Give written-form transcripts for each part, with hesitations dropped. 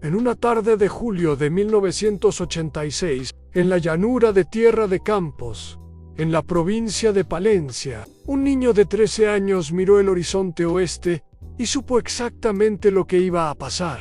En una tarde de julio de 1986, en la llanura de Tierra de Campos, en la provincia de Palencia, un niño de 13 años miró el horizonte oeste y supo exactamente lo que iba a pasar.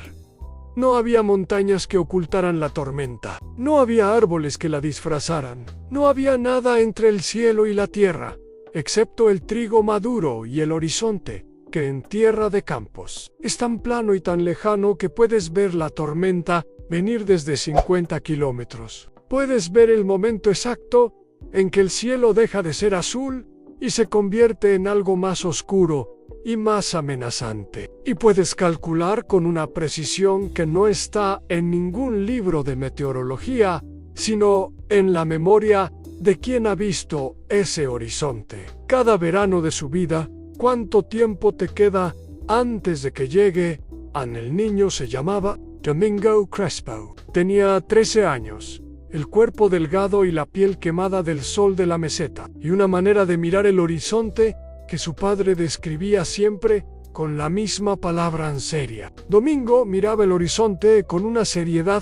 No había montañas que ocultaran la tormenta, no había árboles que la disfrazaran, no había nada entre el cielo y la tierra, excepto el trigo maduro y el horizonte, que en Tierra de Campos es tan plano y tan lejano que puedes ver la tormenta venir desde 50 kilómetros. Puedes ver el momento exacto en que el cielo deja de ser azul y se convierte en algo más oscuro y más amenazante. Y puedes calcular con una precisión que no está en ningún libro de meteorología, sino en la memoria de quien ha visto ese horizonte. Cada verano de su vida, ¿cuánto tiempo te queda antes de que llegue? El niño se llamaba Domingo Crespo. Tenía 13 años. El cuerpo delgado y la piel quemada del sol de la meseta, y una manera de mirar el horizonte que su padre describía siempre con la misma palabra seria. Domingo miraba el horizonte con una seriedad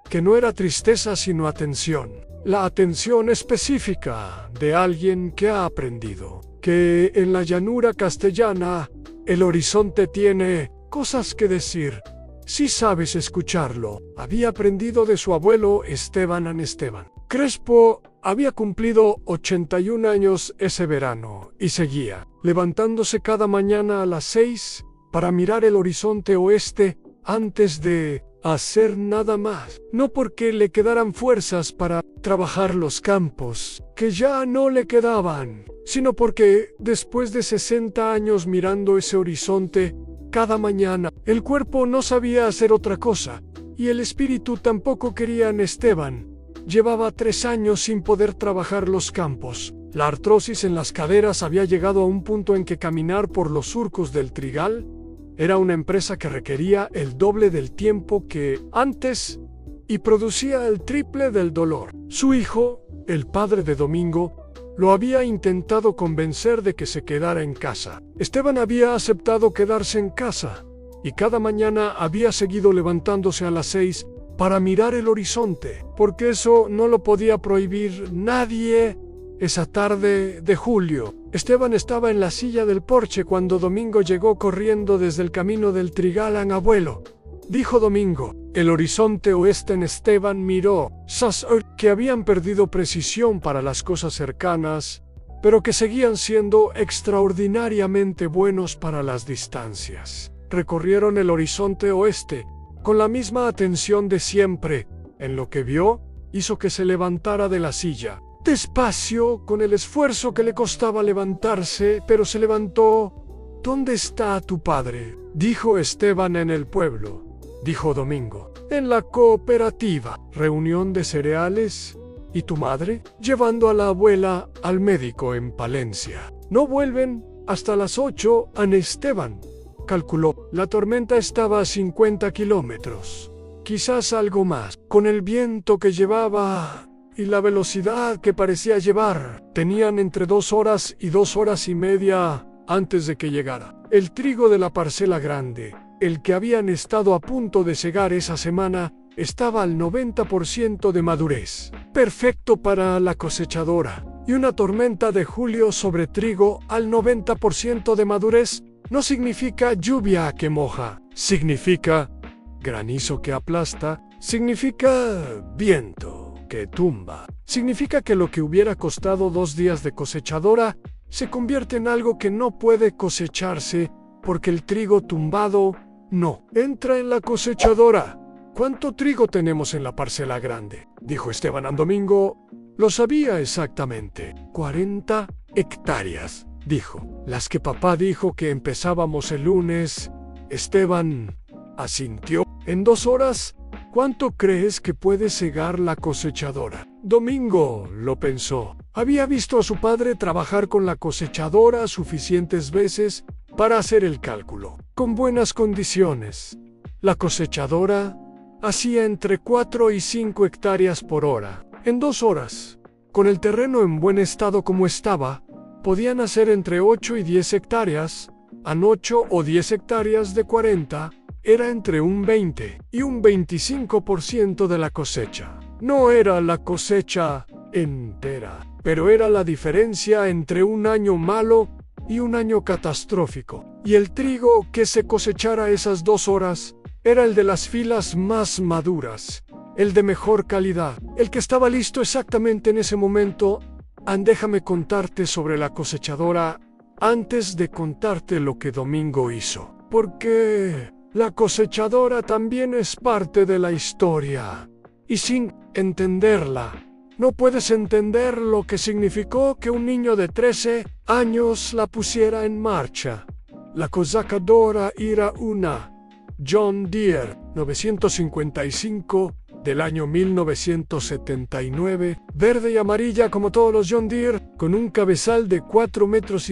que no era tristeza sino atención. La atención específica de alguien que ha aprendido que en la llanura castellana el horizonte tiene cosas que decir. Si sabes escucharlo. Había aprendido de su abuelo Esteban Esteban. Crespo había cumplido 81 años ese verano y seguía levantándose cada mañana a las 6 para mirar el horizonte oeste antes de hacer nada más. No porque le quedaran fuerzas para trabajar los campos, que ya no le quedaban, sino porque después de 60 años mirando ese horizonte, cada mañana, el cuerpo no sabía hacer otra cosa, y el espíritu tampoco quería en Esteban. Llevaba 3 años sin poder trabajar los campos. La artrosis en las caderas había llegado a un punto en que caminar por los surcos del trigal era una empresa que requería el doble del tiempo que antes y producía el triple del dolor. Su hijo, el padre de Domingo, lo había intentado convencer de que se quedara en casa. Esteban había aceptado quedarse en casa y cada mañana había seguido levantándose a las 6 para mirar el horizonte, porque eso no lo podía prohibir nadie. Esa tarde de julio, Esteban estaba en la silla del porche cuando Domingo llegó corriendo desde el camino del trigal. Abuelo, dijo Domingo. El horizonte oeste en Esteban miró, que habían perdido precisión para las cosas cercanas, pero que seguían siendo extraordinariamente buenos para las distancias. Recorrieron el horizonte oeste con la misma atención de siempre. En lo que vio, hizo que se levantara de la silla. Despacio, con el esfuerzo que le costaba levantarse, pero se levantó. ¿Dónde está tu padre?, dijo Esteban. En el pueblo, dijo Domingo. En la cooperativa, reunión de cereales. ¿Y tu madre? Llevando a la abuela al médico en Palencia. No vuelven hasta las 8. Esteban calculó. La tormenta estaba a 50 kilómetros. Quizás algo más. Con el viento que llevaba y la velocidad que parecía llevar, tenían entre 2 horas y 2 horas y media antes de que llegara. El trigo de la parcela grande, el que habían estado a punto de segar esa semana, estaba al 90% de madurez, perfecto para la cosechadora. Y una tormenta de julio sobre trigo al 90% de madurez no significa lluvia que moja, significa granizo que aplasta, significa viento que tumba, significa que lo que hubiera costado 2 días de cosechadora se convierte en algo que no puede cosecharse porque el trigo tumbado no entra en la cosechadora. ¿Cuánto trigo tenemos en la parcela grande?, dijo Esteban a Domingo. Lo sabía exactamente. 40 hectáreas, dijo. Las que papá dijo que empezábamos el lunes. Esteban asintió. En 2 horas, ¿cuánto crees que puede segar la cosechadora? Domingo lo pensó. Había visto a su padre trabajar con la cosechadora suficientes veces para hacer el cálculo. Con buenas condiciones, la cosechadora hacía entre 4 y 5 hectáreas por hora. En 2 horas, con el terreno en buen estado como estaba, podían hacer entre 8 y 10 hectáreas, a 8 o 10 hectáreas de 40, era entre un 20 y un 25% de la cosecha. No era la cosecha entera, pero era la diferencia entre un año malo y un año catastrófico. Y el trigo que se cosechara esas 2 horas era el de las filas más maduras, el de mejor calidad, el que estaba listo exactamente en ese momento. Déjame contarte sobre la cosechadora antes de contarte lo que Domingo hizo, porque la cosechadora también es parte de la historia, y sin entenderla, no puedes entender lo que significó que un niño de 13 años la pusiera en marcha. La cosechadora era una John Deere 955 del año 1979, verde y amarilla como todos los John Deere, con un cabezal de 4,5 metros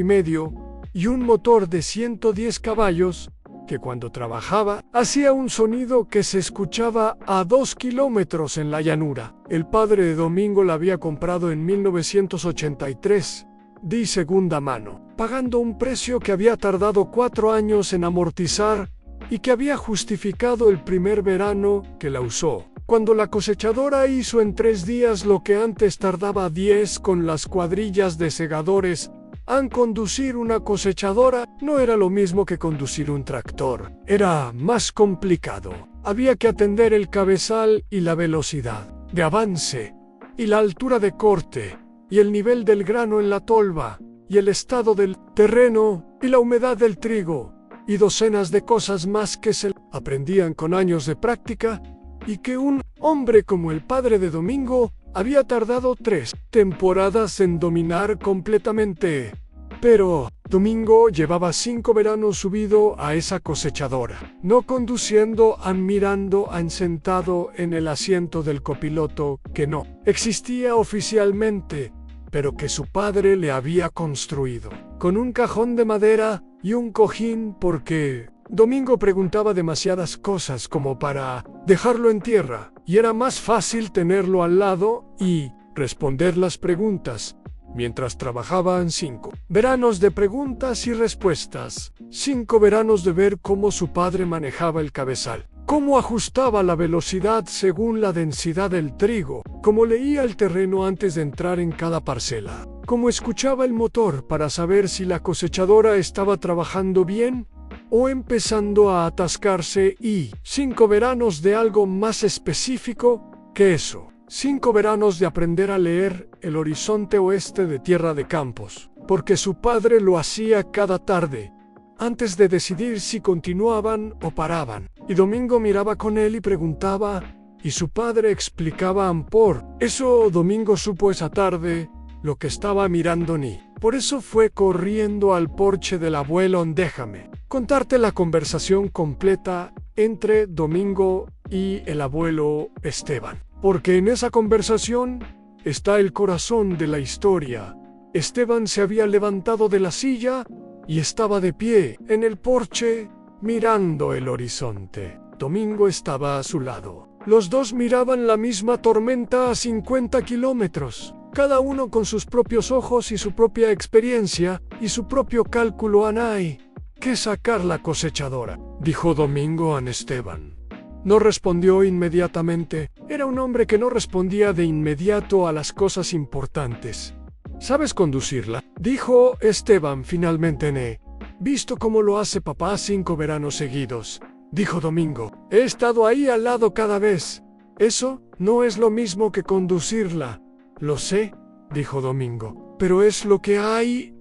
y un motor de 110 caballos, que cuando trabajaba hacía un sonido que se escuchaba a 2 kilómetros en la llanura. El padre de Domingo la había comprado en 1983, de segunda mano, pagando un precio que había tardado 4 años en amortizar y que había justificado el primer verano que la usó, cuando la cosechadora hizo en 3 días lo que antes tardaba 10 con las cuadrillas de segadores. Conducir una cosechadora no era lo mismo que conducir un tractor. Era más complicado. Había que atender el cabezal y la velocidad de avance, y la altura de corte, y el nivel del grano en la tolva, y el estado del terreno, y la humedad del trigo, y docenas de cosas más que se aprendían con años de práctica, y que un hombre como el padre de Domingo había tardado 3 temporadas en dominar completamente. Pero Domingo llevaba 5 veranos subido a esa cosechadora, no conduciendo, mirando, sentado en el asiento del copiloto, que no existía oficialmente, pero que su padre le había construido, con un cajón de madera y un cojín, porque Domingo preguntaba demasiadas cosas como para dejarlo en tierra, y era más fácil tenerlo al lado y responder las preguntas, mientras trabajaban 5 veranos de preguntas y respuestas, 5 veranos de ver cómo su padre manejaba el cabezal, cómo ajustaba la velocidad según la densidad del trigo, cómo leía el terreno antes de entrar en cada parcela, cómo escuchaba el motor para saber si la cosechadora estaba trabajando bien o empezando a atascarse, y 5 veranos de algo más específico que eso. 5 veranos de aprender a leer el horizonte oeste de Tierra de Campos, porque su padre lo hacía cada tarde, antes de decidir si continuaban o paraban. Y Domingo miraba con él y preguntaba, y su padre explicaba por eso. Domingo supo esa tarde lo que estaba mirando Ni. Por eso fue corriendo al porche del abuelo. Déjame contarte la conversación completa entre Domingo y el abuelo Esteban, porque en esa conversación está el corazón de la historia. Esteban se había levantado de la silla y estaba de pie en el porche mirando el horizonte. Domingo estaba a su lado. Los dos miraban la misma tormenta a 50 kilómetros, cada uno con sus propios ojos y su propia experiencia y su propio cálculo. Hay que sacar la cosechadora, dijo Domingo a Esteban. No respondió inmediatamente. Era un hombre que no respondía de inmediato a las cosas importantes. ¿Sabes conducirla?, dijo Esteban finalmente. He visto cómo lo hace papá 5 veranos seguidos, dijo Domingo. He estado ahí al lado cada vez. Eso no es lo mismo que conducirla. Lo sé, dijo Domingo, pero es lo que hay.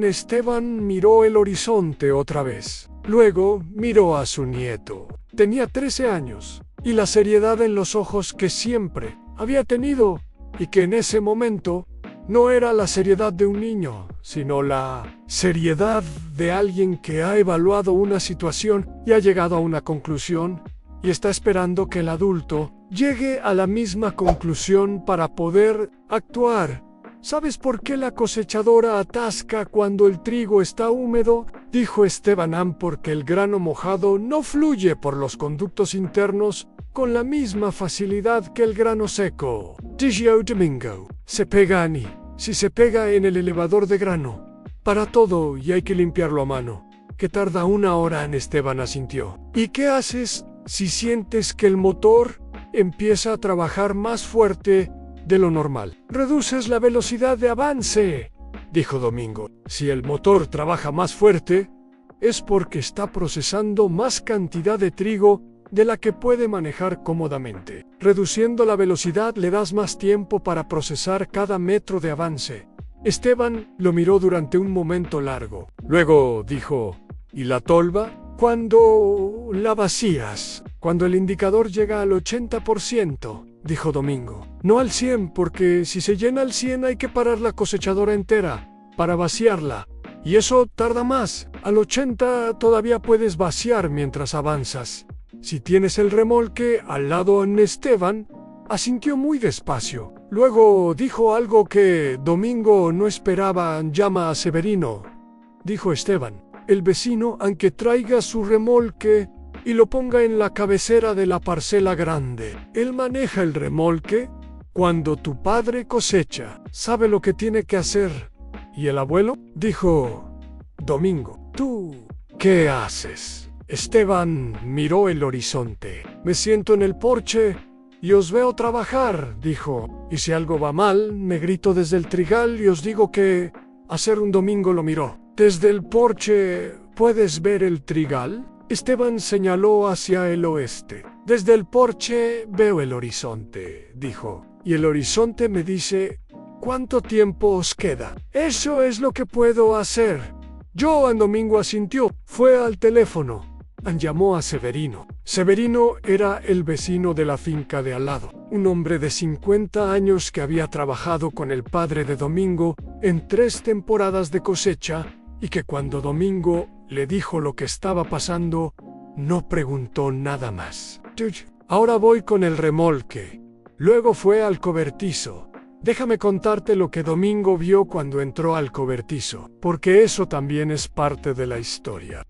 Esteban miró el horizonte otra vez. Luego miró a su nieto. Tenía 13 años, y la seriedad en los ojos que siempre había tenido, y que en ese momento no era la seriedad de un niño, sino la seriedad de alguien que ha evaluado una situación y ha llegado a una conclusión, y está esperando que el adulto llegue a la misma conclusión para poder actuar. ¿Sabes por qué la cosechadora atasca cuando el trigo está húmedo?, dijo Esteban. Porque el grano mojado no fluye por los conductos internos con la misma facilidad que el grano seco. Dijo Domingo. Se pega si se pega en el elevador de grano. Para todo, y hay que limpiarlo a mano. que tarda 1 hora. Esteban asintió. ¿Y qué haces si sientes que el motor empieza a trabajar más fuerte de lo normal? Reduces la velocidad de avance, dijo Domingo. Si el motor trabaja más fuerte, es porque está procesando más cantidad de trigo de la que puede manejar cómodamente. Reduciendo la velocidad le das más tiempo para procesar cada metro de avance. Esteban lo miró durante un momento largo. Luego dijo, ¿y la tolva? Cuando la vacías, cuando el indicador llega al 80%, dijo Domingo. No al 100, porque si se llena al 100 hay que parar la cosechadora entera para vaciarla. Y eso tarda más. Al 80 todavía puedes vaciar mientras avanzas. Si tienes el remolque al lado. Esteban asintió muy despacio. Luego dijo algo que Domingo no esperaba. Llama a Severino, dijo Esteban, el vecino, aunque traiga su remolque y lo ponga en la cabecera de la parcela grande. Él maneja el remolque cuando tu padre cosecha. Sabe lo que tiene que hacer. ¿Y el abuelo? Dijo Domingo. ¿Tú qué haces? Esteban miró el horizonte. Me siento en el porche y os veo trabajar, dijo. Y si algo va mal, me grito desde el trigal y os digo que hacer. Un Domingo lo miró. ¿Desde el porche puedes ver el trigal? Esteban señaló hacia el oeste. Desde el porche veo el horizonte, dijo. Y el horizonte me dice ¿cuánto tiempo os queda? Eso es lo que puedo hacer. Domingo asintió. Fue al teléfono. Llamó a Severino. Severino era el vecino de la finca de al lado. Un hombre de 50 años que había trabajado con el padre de Domingo en 3 temporadas de cosecha y que cuando Domingo le dijo lo que estaba pasando, no preguntó nada más. Ahora voy con el remolque. Luego fue al cobertizo. Déjame contarte lo que Domingo vio cuando entró al cobertizo, porque eso también es parte de la historia.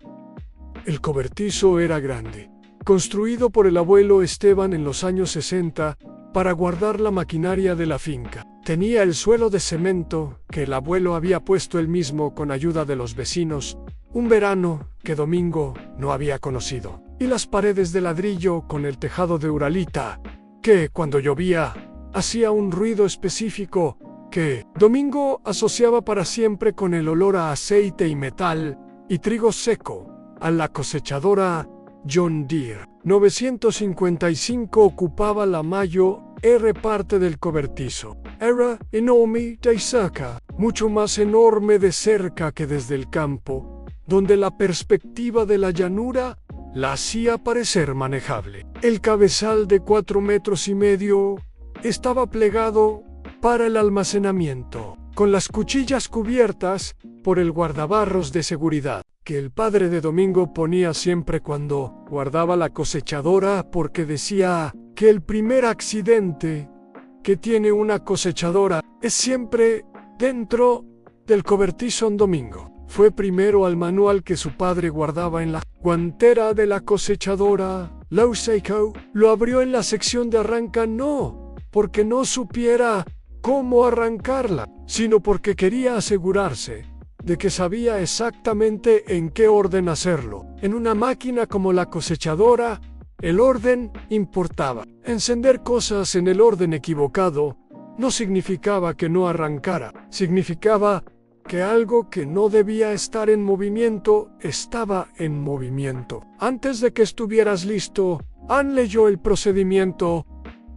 El cobertizo era grande, construido por el abuelo Esteban en los años 60 para guardar la maquinaria de la finca. Tenía el suelo de cemento que el abuelo había puesto él mismo con ayuda de los vecinos, un verano que Domingo no había conocido, y las paredes de ladrillo con el tejado de uralita, que cuando llovía hacía un ruido específico que Domingo asociaba para siempre con el olor a aceite y metal y trigo seco. A la cosechadora John Deere 955 ocupaba la mayor parte del cobertizo. Era enorme de cerca, mucho más enorme de cerca que desde el campo, donde la perspectiva de la llanura la hacía parecer manejable. El cabezal de 4,5 metros estaba plegado para el almacenamiento, con las cuchillas cubiertas por el guardabarros de seguridad que el padre de Domingo ponía siempre cuando guardaba la cosechadora, porque decía que el primer accidente que tiene una cosechadora es siempre dentro del cobertizo. Domingo fue primero al manual que su padre guardaba en la guantera de la cosechadora. Lo sacó, lo abrió en la sección de arranca, no porque no supiera cómo arrancarla, sino porque quería asegurarse de que sabía exactamente en qué orden hacerlo. En una máquina como la cosechadora, el orden importaba. Encender cosas en el orden equivocado no significaba que no arrancara, significaba que algo que no debía estar en movimiento estaba en movimiento. Antes de que estuvieras listo, leyó el procedimiento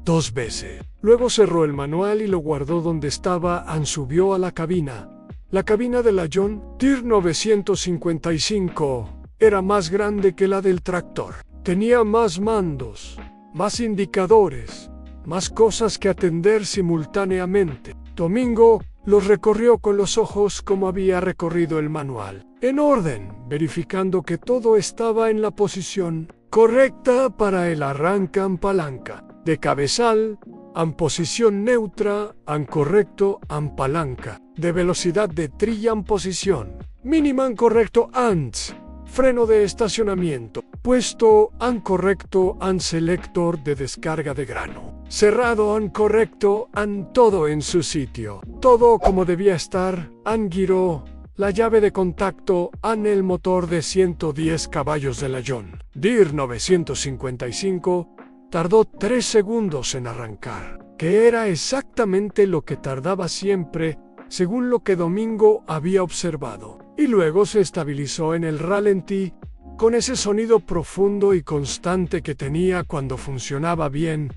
2 veces. Luego cerró el manual y lo guardó donde estaba. Subió a la cabina. La cabina de la John Deere 955 era más grande que la del tractor. Tenía más mandos, más indicadores, más cosas que atender simultáneamente. Domingo los recorrió con los ojos como había recorrido el manual, en orden, verificando que todo estaba en la posición correcta para el arranque en palanca. De cabezal, en posición neutra, en correcto, en palanca. De velocidad de trilla en posición mínima en correcto, ANS. Freno de estacionamiento, puesto en correcto, en selector de descarga de grano. Cerrado en correcto, en todo en su sitio. Todo como debía estar, en giro, la llave de contacto en el motor de 110 caballos de la John Deere 955 tardó 3 segundos en arrancar, que era exactamente lo que tardaba siempre, según lo que Domingo había observado, y luego se estabilizó en el ralentí con ese sonido profundo y constante que tenía cuando funcionaba bien.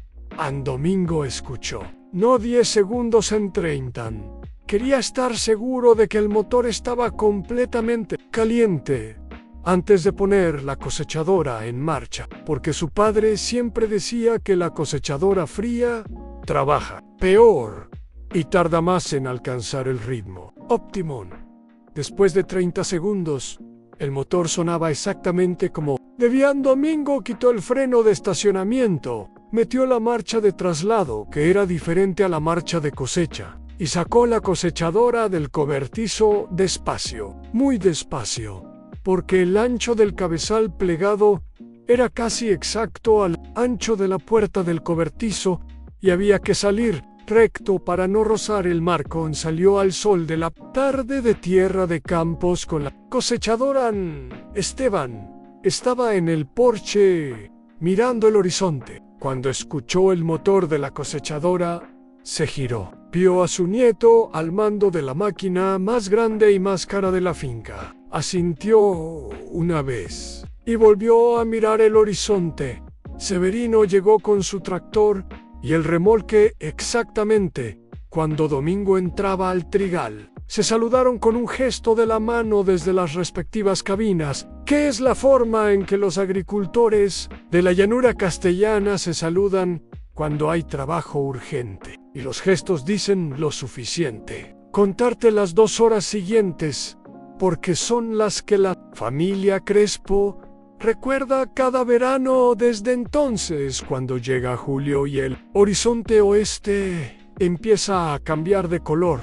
Domingo escuchó. No 10 segundos en 30. Quería estar seguro de que el motor estaba completamente caliente antes de poner la cosechadora en marcha, porque su padre siempre decía que la cosechadora fría trabaja peor y tarda más en alcanzar el ritmo óptimo. Después de 30 segundos, el motor sonaba exactamente como debían. Domingo quitó el freno de estacionamiento, metió la marcha de traslado, que era diferente a la marcha de cosecha, y sacó la cosechadora del cobertizo despacio, muy despacio, porque el ancho del cabezal plegado era casi exacto al ancho de la puerta del cobertizo y había que salir recto para no rozar el marco. Salió al sol de la tarde de Tierra de Campos con la cosechadora. Esteban estaba en el porche mirando el horizonte. Cuando escuchó el motor de la cosechadora, se giró. Vio a su nieto al mando de la máquina más grande y más cara de la finca. Asintió una vez y volvió a mirar el horizonte. Severino llegó con su tractor y el remolque exactamente cuando Domingo entraba al trigal. Se saludaron con un gesto de la mano desde las respectivas cabinas, que es la forma en que los agricultores de la llanura castellana se saludan cuando hay trabajo urgente. Y los gestos dicen lo suficiente. Contarte las 2 horas siguientes, porque son las que la familia Crespo recuerda cada verano desde entonces, cuando llega julio y el horizonte oeste empieza a cambiar de color.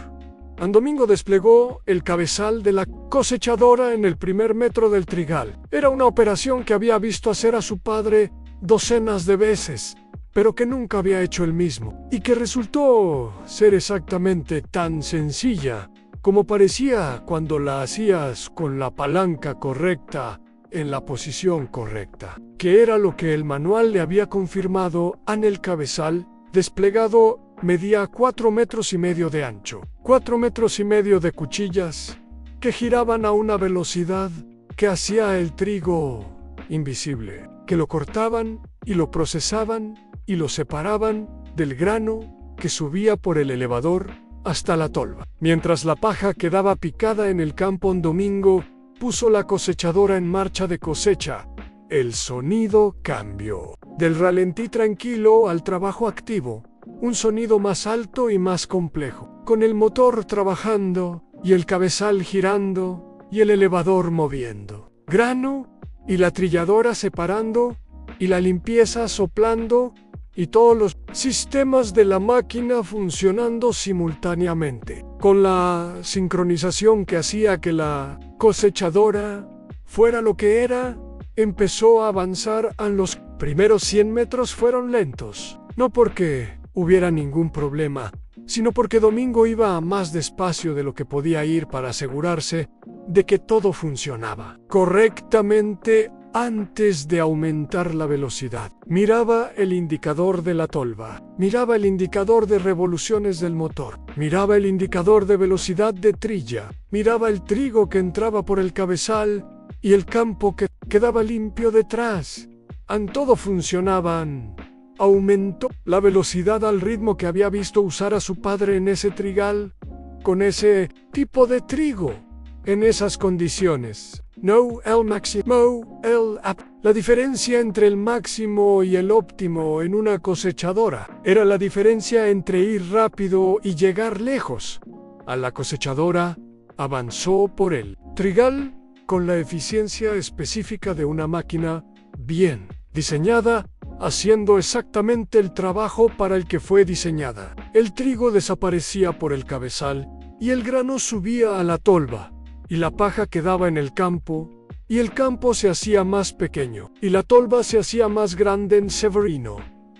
Domingo desplegó el cabezal de la cosechadora en el primer metro del trigal. Era una operación que había visto hacer a su padre docenas de veces, pero que nunca había hecho él mismo, y que resultó ser exactamente tan sencilla como parecía cuando la hacías con la palanca correcta en la posición correcta, que era lo que el manual le había confirmado. El cabezal desplegado medía 4,5 metros de ancho, 4,5 metros de cuchillas que giraban a una velocidad que hacía el trigo invisible, que lo cortaban y lo procesaban y lo separaban del grano que subía por el elevador hasta la tolva. Mientras la paja quedaba picada en el campo, Domingo puso la cosechadora en marcha de cosecha. El sonido cambió. Del ralentí tranquilo al trabajo activo, un sonido más alto y más complejo, con el motor trabajando y el cabezal girando y el elevador moviendo. Grano y la trilladora separando y la limpieza soplando y todos los sistemas de la máquina funcionando simultáneamente, con la sincronización que hacía que la cosechadora fuera lo que era. Empezó a avanzar. Los primeros 100 metros fueron lentos, no porque hubiera ningún problema, sino porque Domingo iba más despacio de lo que podía ir para asegurarse de que todo funcionaba correctamente antes de aumentar la velocidad. Miraba el indicador de la tolva, miraba el indicador de revoluciones del motor, miraba el indicador de velocidad de trilla, miraba el trigo que entraba por el cabezal y el campo que quedaba limpio detrás. Todo funcionaban. Aumentó la velocidad al ritmo que había visto usar a su padre en ese trigal, con ese tipo de trigo, en esas condiciones. No el máximo, la diferencia entre el máximo y el óptimo en una cosechadora era la diferencia entre ir rápido y llegar lejos. A la cosechadora avanzó por el trigal con la eficiencia específica de una máquina bien diseñada, haciendo exactamente el trabajo para el que fue diseñada. El trigo desaparecía por el cabezal y el grano subía a la tolva, y la paja quedaba en el campo, y el campo se hacía más pequeño, y la tolva se hacía más grande. Severino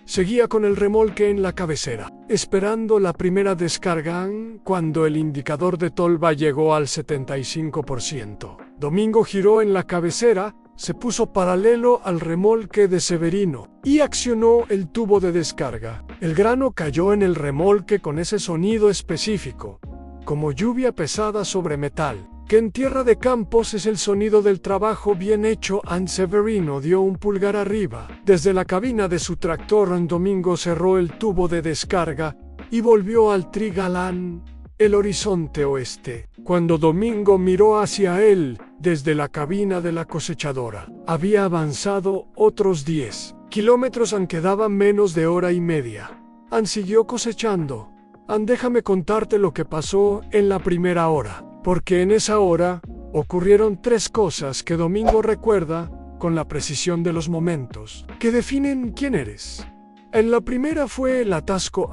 Seguía con el remolque en la cabecera, esperando la primera descarga cuando el indicador de tolva llegó al 75%. Domingo giró en la cabecera, se puso paralelo al remolque de Severino y accionó el tubo de descarga. El grano cayó en el remolque con ese sonido específico, como lluvia pesada sobre metal, que en tierra de campos es el sonido del trabajo bien hecho. Severino dio un pulgar arriba. Desde la cabina de su tractor, Domingo cerró el tubo de descarga y volvió al trigal el horizonte oeste. Cuando Domingo miró hacia él desde la cabina de la cosechadora, había avanzado otros 10 kilómetros. Quedaba menos de hora y media. Siguió cosechando. Déjame contarte lo que pasó en la primera hora, porque en esa hora ocurrieron 3 cosas que Domingo recuerda con la precisión de los momentos que definen quién eres. En la primera fue el atasco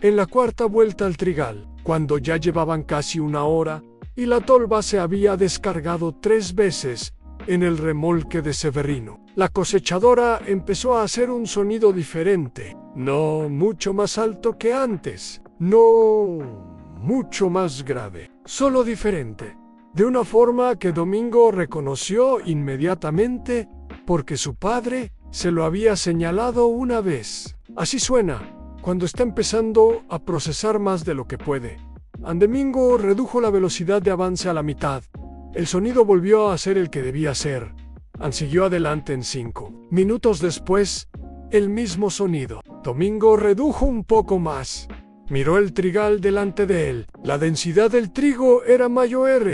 en la cuarta vuelta al trigal, cuando ya llevaban casi una hora y la tolva se había descargado 3 veces en el remolque de Severino. La cosechadora empezó a hacer un sonido diferente, no mucho más alto que antes, no mucho más grave, solo diferente, de una forma que Domingo reconoció inmediatamente porque su padre se lo había señalado una vez. Así suena cuando está empezando a procesar más de lo que puede. Domingo redujo la velocidad de avance a la mitad. El sonido volvió a ser el que debía ser. Siguió adelante en 5 minutos después, el mismo sonido. Domingo redujo un poco más. Miró el trigal delante de él. La densidad del trigo era mayor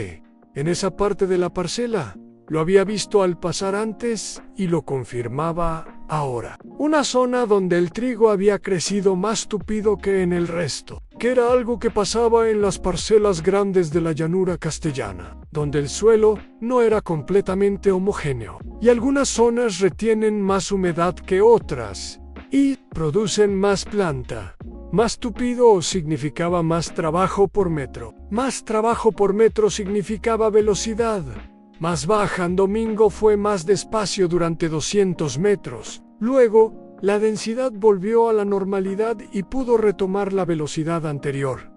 en esa parte de la parcela. Lo había visto al pasar antes y lo confirmaba ahora. Una zona donde el trigo había crecido más tupido que en el resto, que era algo que pasaba en las parcelas grandes de la llanura castellana, donde el suelo no era completamente homogéneo, y algunas zonas retienen más humedad que otras, y producen más planta. Más tupido significaba más trabajo por metro. Más trabajo por metro significaba velocidad más baja. Domingo fue más despacio durante 200 metros. Luego, la densidad volvió a la normalidad y pudo retomar la velocidad anterior.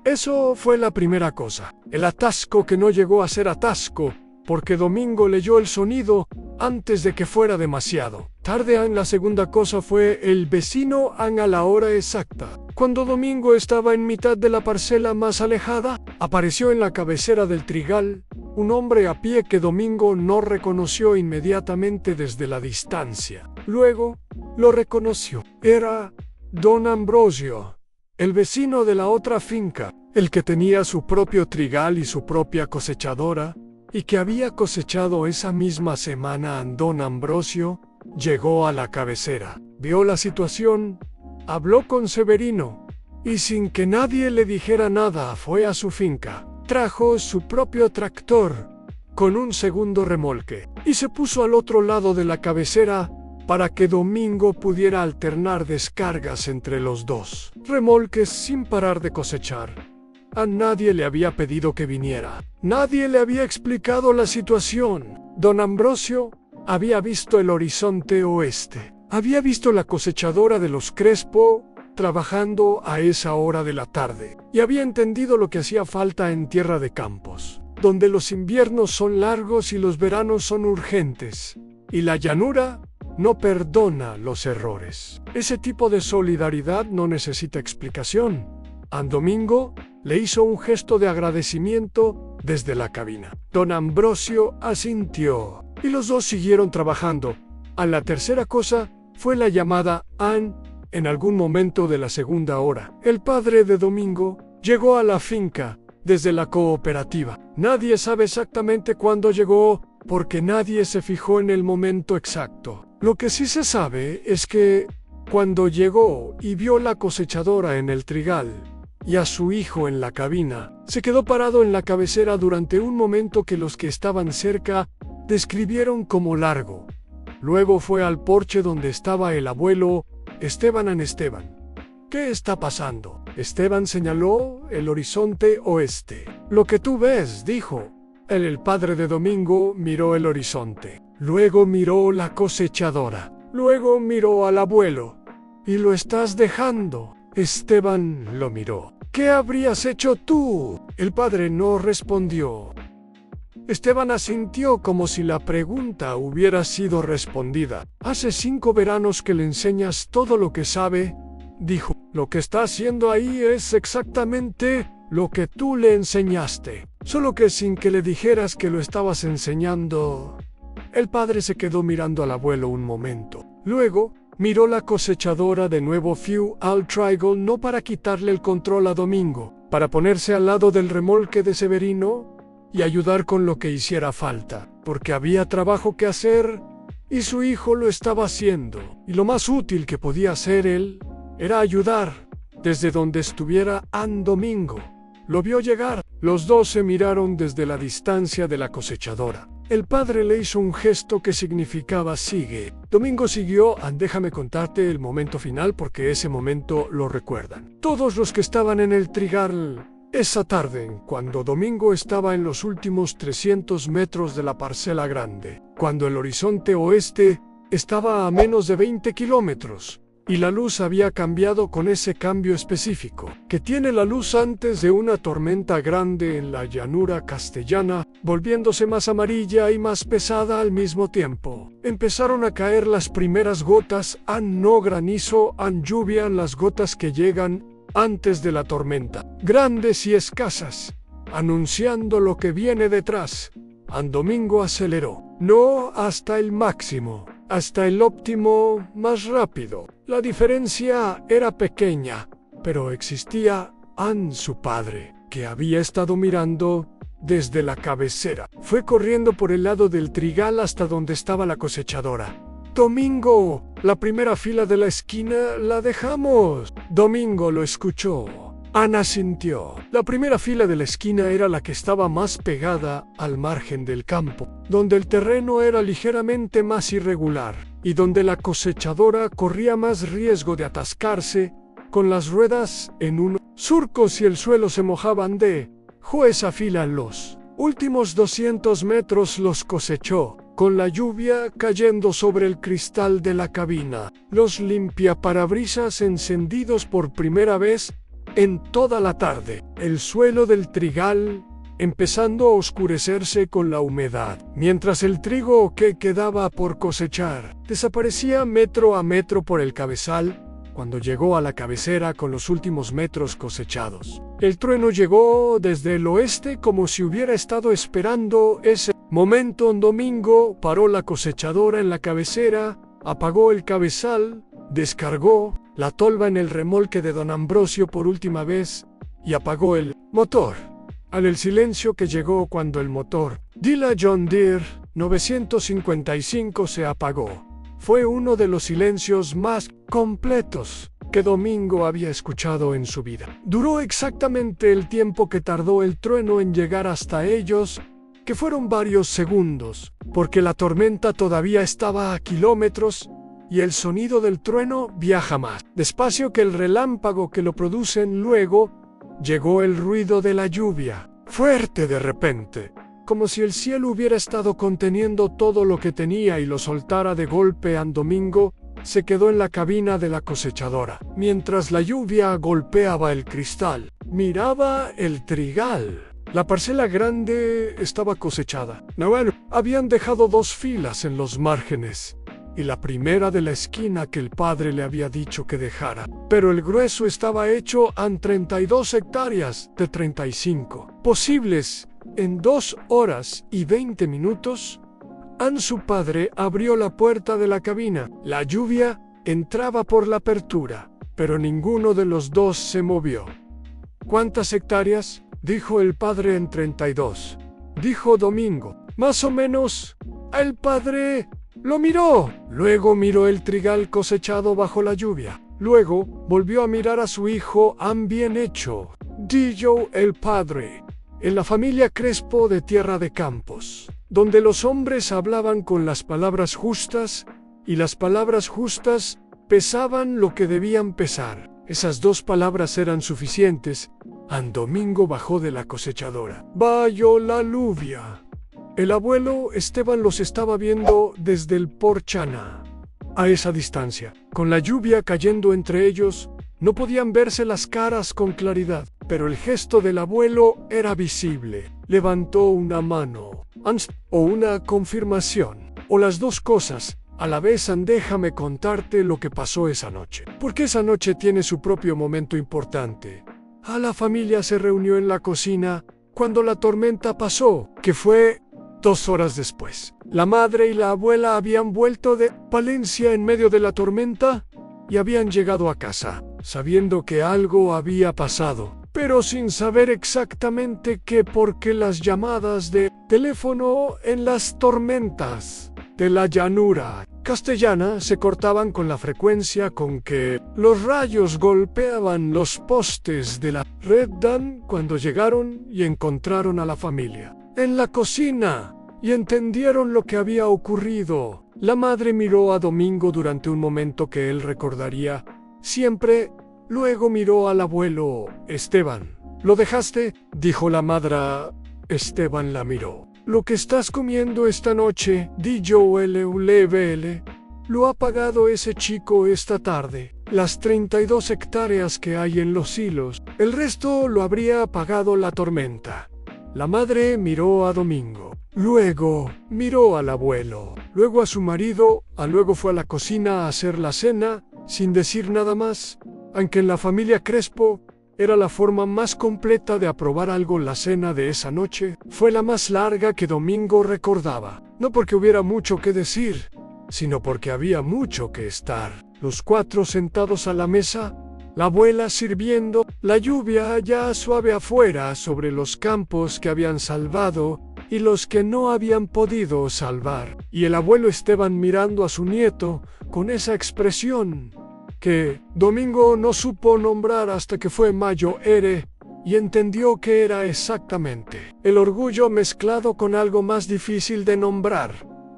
Eso fue la primera cosa. El atasco que no llegó a ser atasco, porque Domingo leyó el sonido antes de que fuera demasiado tarde. La segunda cosa fue el vecino a la hora exacta. Cuando Domingo estaba en mitad de la parcela más alejada, apareció en la cabecera del trigal un hombre a pie que Domingo no reconoció inmediatamente desde la distancia. Luego, lo reconoció. Era Don Ambrosio, el vecino de la otra finca, el que tenía su propio trigal y su propia cosechadora, y que había cosechado esa misma semana. Don Ambrosio llegó a la cabecera, vio la situación, habló con Severino, y sin que nadie le dijera nada fue a su finca. Trajo su propio tractor con un segundo remolque y se puso al otro lado de la cabecera para que Domingo pudiera alternar descargas entre los 2 remolques sin parar de cosechar. A nadie le había pedido que viniera. Nadie le había explicado la situación. Don Ambrosio había visto el horizonte oeste. Había visto la cosechadora de los Crespo trabajando a esa hora de la tarde, y había entendido lo que hacía falta en tierra de campos, donde los inviernos son largos y los veranos son urgentes, y la llanura no perdona los errores. Ese tipo de solidaridad no necesita explicación. Domingo le hizo un gesto de agradecimiento desde la cabina. Don Ambrosio asintió, y los dos siguieron trabajando. La tercera cosa fue la llamada en algún momento de la segunda hora. El padre de Domingo llegó a la finca desde la cooperativa. Nadie sabe exactamente cuándo llegó, porque nadie se fijó en el momento exacto. Lo que sí se sabe es que cuando llegó y vio la cosechadora en el trigal y a su hijo en la cabina, se quedó parado en la cabecera durante un momento que los que estaban cerca describieron como largo. Luego fue al porche donde estaba el abuelo Esteban. ¿Qué está pasando? Esteban señaló el horizonte oeste. Lo que tú ves, dijo. El padre de Domingo miró el horizonte. Luego miró la cosechadora. Luego miró al abuelo. y lo estás dejando. Esteban lo miró. ¿Qué habrías hecho tú? El padre no respondió. Esteban asintió como si la pregunta hubiera sido respondida. Hace 5 veranos que le enseñas todo lo que sabe, dijo. Lo que está haciendo ahí es exactamente lo que tú le enseñaste, solo que sin que le dijeras que lo estabas enseñando. El padre se quedó mirando al abuelo un momento. Luego, miró la cosechadora de nuevo. Fue al trigo no para quitarle el control a Domingo, para ponerse al lado del remolque de Severino y ayudar con lo que hiciera falta, porque había trabajo que hacer y su hijo lo estaba haciendo. Y lo más útil que podía hacer él era ayudar desde donde estuviera Domingo. Lo vio llegar. Los dos se miraron desde la distancia de la cosechadora. El padre le hizo un gesto que significaba sigue. Domingo siguió. Déjame contarte el momento final porque ese momento lo recuerdan todos los que estaban en el trigal esa tarde, cuando Domingo estaba en los últimos 300 metros de la parcela grande, cuando el horizonte oeste estaba a menos de 20 kilómetros. Y la luz había cambiado con ese cambio específico que tiene la luz antes de una tormenta grande en la llanura castellana, volviéndose más amarilla y más pesada al mismo tiempo. Empezaron a caer las primeras gotas, no granizo, lluvia, las gotas que llegan antes de la tormenta, grandes y escasas, anunciando lo que viene detrás. Domingo aceleró, no hasta el máximo, hasta el óptimo más rápido. La diferencia era pequeña, pero existía. Su padre, que había estado mirando desde la cabecera, fue corriendo por el lado del trigal hasta donde estaba la cosechadora. Domingo, la primera fila de la esquina la dejamos. Domingo lo escuchó. Ana sintió. La primera fila de la esquina era la que estaba más pegada al margen del campo, donde el terreno era ligeramente más irregular y donde la cosechadora corría más riesgo de atascarse con las ruedas en un surco si el suelo se mojaban. Esa fila en los últimos 200 metros los cosechó, con la lluvia cayendo sobre el cristal de la cabina, los limpiaparabrisas encendidos por primera vez en toda la tarde, el suelo del trigal empezando a oscurecerse con la humedad, mientras el trigo que quedaba por cosechar desaparecía metro a metro por el cabezal. Cuando llegó a la cabecera con los últimos metros cosechados, el trueno llegó desde el oeste como si hubiera estado esperando ese momento. Domingo paró la cosechadora en la cabecera, apagó el cabezal, descargó la tolva en el remolque de don Ambrosio por última vez y apagó el motor. El silencio que llegó cuando el motor de la John Deere 955 se apagó fue uno de los silencios más completos que Domingo había escuchado en su vida. Duró exactamente el tiempo que tardó el trueno en llegar hasta ellos, que fueron varios segundos, porque la tormenta todavía estaba a kilómetros y el sonido del trueno viaja más despacio que el relámpago que lo producen. Luego llegó el ruido de la lluvia, fuerte de repente, como si el cielo hubiera estado conteniendo todo lo que tenía y lo soltara de golpe. Domingo se quedó en la cabina de la cosechadora, mientras la lluvia golpeaba el cristal. Miraba el trigal. La parcela grande estaba cosechada. Habían dejado 2 filas en los márgenes, y la primera de la esquina que el padre le había dicho que dejara. Pero el grueso estaba hecho en 32 hectáreas de 35 posibles en 2 horas y 20 minutos. Su padre abrió la puerta de la cabina. La lluvia entraba por la apertura, pero ninguno de los dos se movió. ¿Cuántas hectáreas?, dijo el padre. En 32, dijo Domingo. Más o menos. El padre lo miró. Luego miró el trigal cosechado bajo la lluvia. Luego volvió a mirar a su hijo. Bien hecho, dijo el padre. En la familia Crespo de Tierra de Campos, donde los hombres hablaban con las palabras justas, y las palabras justas pesaban lo que debían pesar. Esas 2 palabras eran suficientes. Domingo bajó de la cosechadora. Vayó la lluvia. El abuelo Esteban los estaba viendo desde el porche. a esa distancia. Con la lluvia cayendo entre ellos, no podían verse las caras con claridad, pero el gesto del abuelo era visible. Levantó una mano, o una confirmación, o las dos cosas a la vez. Déjame contarte lo que pasó esa noche, porque esa noche tiene su propio momento importante. La familia se reunió en la cocina cuando la tormenta pasó, que fue 2 horas después. La madre y la abuela habían vuelto de Palencia en medio de la tormenta y habían llegado a casa, sabiendo que algo había pasado, pero sin saber exactamente qué, porque las llamadas de teléfono en las tormentas de la llanura castellana se cortaban con la frecuencia con que los rayos golpeaban los postes de la red. Cuando llegaron y encontraron a la familia en la cocina y entendieron lo que había ocurrido, la madre miró a Domingo durante un momento que él recordaría siempre. Luego miró al abuelo. Esteban, ¿lo dejaste?, dijo la madre. Esteban la miró. Lo que estás comiendo esta noche, lo ha pagado ese chico esta tarde. Las 32 hectáreas que hay en los hilos, el resto lo habría pagado la tormenta. La madre miró a Domingo. Luego miró al abuelo, luego a su marido, luego fue a la cocina a hacer la cena, sin decir nada más, aunque en la familia Crespo era la forma más completa de aprobar algo. La cena de esa noche fue la más larga que Domingo recordaba, no porque hubiera mucho que decir, sino porque había mucho que estar. Los 4 sentados a la mesa, la abuela sirviendo, la lluvia ya suave afuera sobre los campos que habían salvado y los que no habían podido salvar, y el abuelo Esteban mirando a su nieto con esa expresión que Domingo no supo nombrar hasta que fue mayor y entendió que era exactamente el orgullo mezclado con algo más difícil de nombrar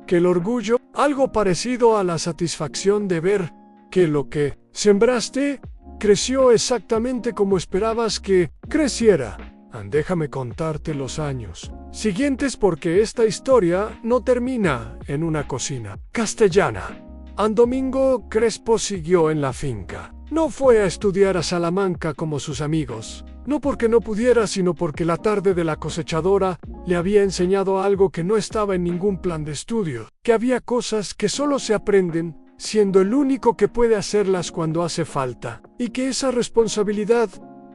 que el orgullo, algo parecido a la satisfacción de ver que lo que sembraste creció exactamente como esperabas que creciera. Déjame contarte los años siguientes, porque esta historia no termina en una cocina castellana. Domingo Crespo siguió en la finca. No fue a estudiar a Salamanca como sus amigos, no porque no pudiera, sino porque la tarde de la cosechadora le había enseñado algo que no estaba en ningún plan de estudio, que había cosas que solo se aprenden siendo el único que puede hacerlas cuando hace falta, y que esa responsabilidad,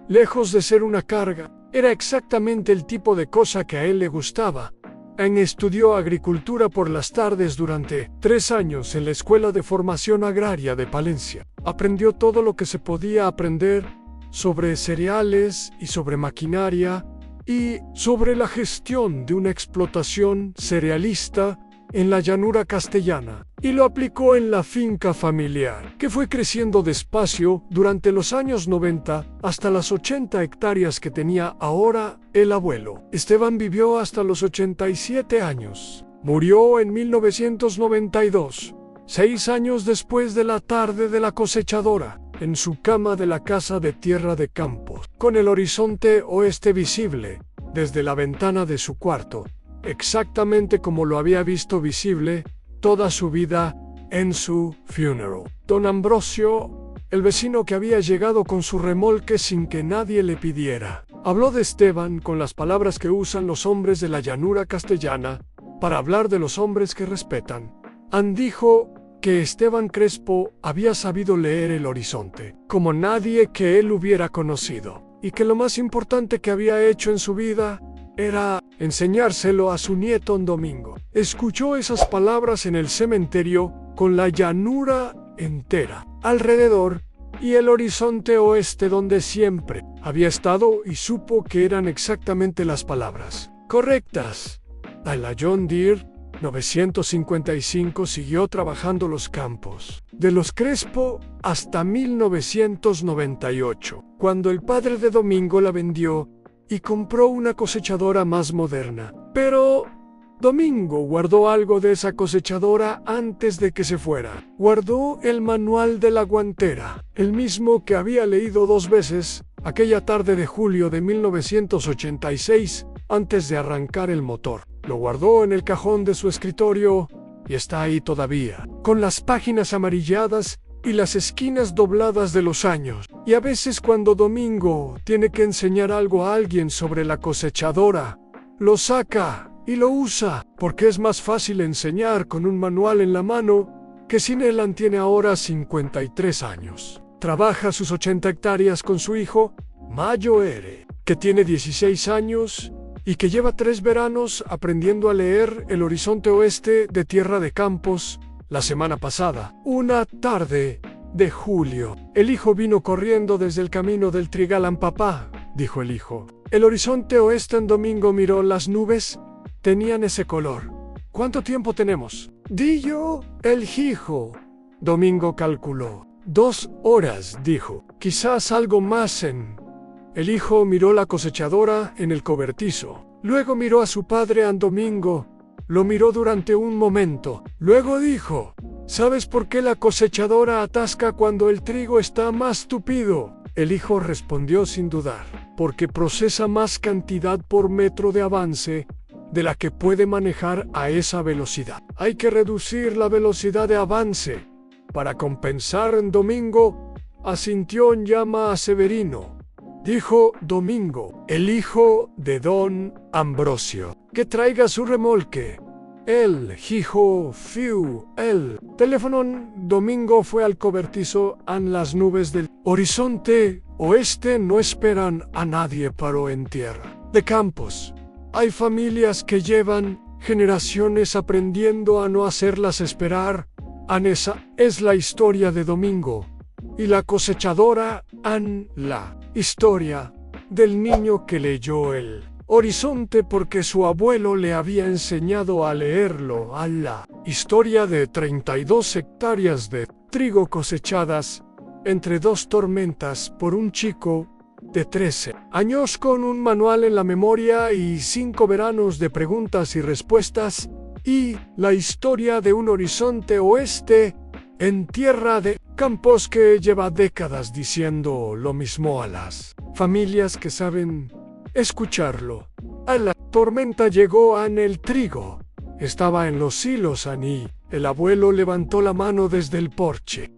lejos de ser una carga, era exactamente el tipo de cosa que a él le gustaba. Estudió agricultura por las tardes durante 3 años en la Escuela de Formación Agraria de Palencia. Aprendió todo lo que se podía aprender sobre cereales y sobre maquinaria y sobre la gestión de una explotación cerealista en la llanura castellana, y lo aplicó en la finca familiar, que fue creciendo despacio durante los años 90 hasta las 80 hectáreas que tenía ahora el abuelo. Esteban vivió hasta los 87 años. Murió en 1992, 6 años después de la tarde de la cosechadora, en su cama de la casa de Tierra de Campos, con el horizonte oeste visible desde la ventana de su cuarto, exactamente como lo había visto visible toda su vida en su funeral. Don Ambrosio, el vecino que había llegado con su remolque sin que nadie le pidiera, habló de Esteban con las palabras que usan los hombres de la llanura castellana para hablar de los hombres que respetan. Dijo que Esteban Crespo había sabido leer el horizonte como nadie que él hubiera conocido, y que lo más importante que había hecho en su vida era enseñárselo a su nieto Domingo. Escuchó esas palabras en el cementerio con la llanura entera alrededor y el horizonte oeste donde siempre había estado, y supo que eran exactamente las palabras correctas. La John Deere 955 siguió trabajando los campos de los Crespo hasta 1998, cuando el padre de Domingo la vendió y compró una cosechadora más moderna. Pero Domingo guardó algo de esa cosechadora antes de que se fuera. Guardó el manual de la guantera, el mismo que había leído 2 veces aquella tarde de julio de 1986 antes de arrancar el motor. Lo guardó en el cajón de su escritorio y está ahí todavía, con las páginas amarilladas y las esquinas dobladas de los años. Y a veces cuando Domingo tiene que enseñar algo a alguien sobre la cosechadora, lo saca y lo usa, porque es más fácil enseñar con un manual en la mano que sin él. Tiene ahora 53 años. Trabaja sus 80 hectáreas con su hijo, Mayo R., que tiene 16 años y que lleva 3 veranos aprendiendo a leer El Horizonte Oeste de Tierra de Campos. La semana pasada, una tarde de julio, el hijo vino corriendo desde el camino del trigal. Papá, dijo el hijo, el horizonte oeste. En Domingo miró las nubes, tenían ese color. ¿Cuánto tiempo tenemos? Di yo, el hijo. Domingo calculó. 2 horas, dijo. Quizás algo más en... El hijo miró la cosechadora en el cobertizo. Luego miró a su padre. Domingo lo miró durante un momento. Luego dijo, ¿sabes por qué la cosechadora atasca cuando el trigo está más tupido? El hijo respondió sin dudar, porque procesa más cantidad por metro de avance de la que puede manejar a esa velocidad. Hay que reducir la velocidad de avance para compensar. Domingo asintió en llama a Severino. Dijo Domingo, el hijo de don Ambrosio, que traiga su remolque. Él, hijo, fiu, el teléfono. Domingo fue al cobertizo. Las nubes del horizonte oeste no esperan a nadie. Paró en Tierra de Campos. Hay familias que llevan generaciones aprendiendo a no hacerlas esperar. Esa es la historia de Domingo y la cosechadora. La historia del niño que leyó El Horizonte porque su abuelo le había enseñado a leerlo. La historia de 32 hectáreas de trigo cosechadas entre 2 tormentas por un chico de 13 años con un manual en la memoria y 5 veranos de preguntas y respuestas. Y la historia de un horizonte oeste en Tierra de Campos que lleva décadas diciendo lo mismo a las familias que saben escucharlo. La tormenta llegó en el trigo. Estaba en los hilos. Y el abuelo levantó la mano desde el porche.